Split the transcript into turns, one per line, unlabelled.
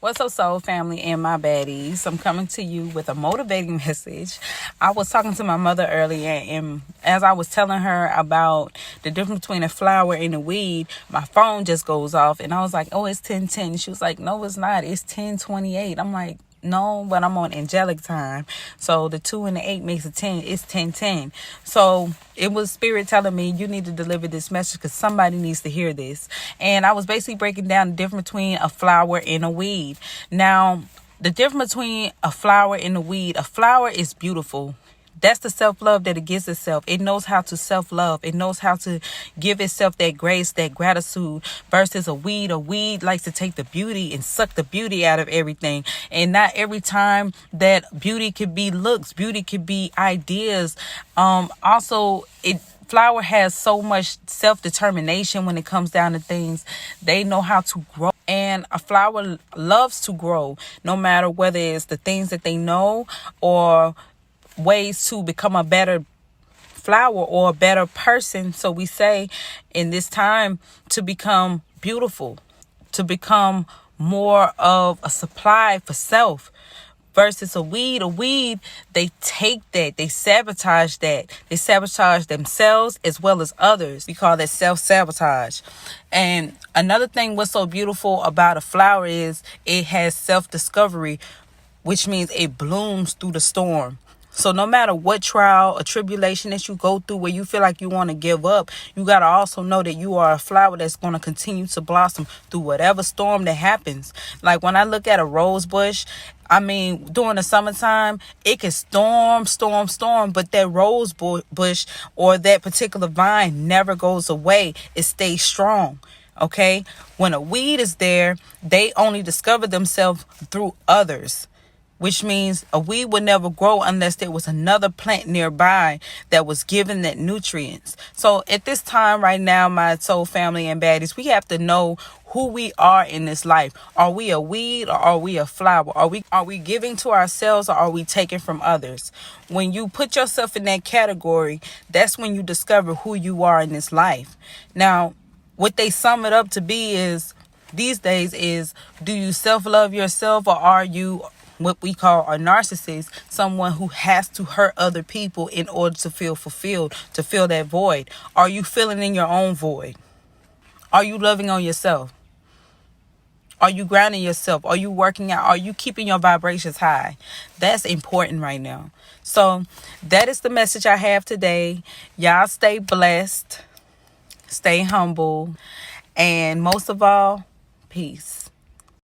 What's up, soul family and my baddies? I'm coming to you with a motivating message. I was talking to my mother earlier, and as I was telling her about the difference between a flower and a weed, my phone just goes off, and I was like, "Oh, it's 10:10." She was like, "No, it's not. It's 10:28." I'm like, "No, but I'm on angelic time. So the 2 and the 8 makes a 10. It's 10:10. So it was spirit telling me you need to deliver this message because somebody needs to hear this. And I was basically breaking down the difference between a flower and a weed. Now, the difference between a flower and a weed, a flower is beautiful. That's the self-love that it gives itself. It knows how to self-love. It knows how to give itself that grace, that gratitude, versus a weed. A weed likes to take the beauty and suck the beauty out of everything. And not every time that beauty could be looks, beauty could be ideas. Also, flower has so much self-determination when it comes down to things. They know how to grow. And a flower loves to grow, no matter whether it's the things that they know or ways to become a better flower or a better person. So we say in this time to become beautiful, to become more of a supply for self versus a weed. A weed, they take that, they sabotage that. They sabotage themselves as well as others. We call that self-sabotage. And another thing what's so beautiful about a flower is it has self-discovery, which means it blooms through the storm. So no matter what trial or tribulation that you go through where you feel like you want to give up, you got to also know that you are a flower that's going to continue to blossom through whatever storm that happens. Like when I look at a rose bush, during the summertime, it can storm, but that rose bush or that particular vine never goes away. It stays strong. Okay? When a weed is there, they only discover themselves through others, which means a weed would never grow unless there was another plant nearby that was given that nutrients. So at this time right now, my soul family and baddies, we have to know who we are in this life. Are we a weed or are we a flower? Are we giving to ourselves or are we taking from others? When you put yourself in that category, that's when you discover who you are in this life. Now, what they sum it up to be is these days is, do you self-love yourself or are you what we call a narcissist, someone who has to hurt other people in order to feel fulfilled, to fill that void? Are you filling in your own void? Are you loving on yourself? Are you grounding yourself? Are you working out? Are you keeping your vibrations high? That's important right now. So that is the message I have today. Y'all stay blessed, stay humble, and most of all, peace.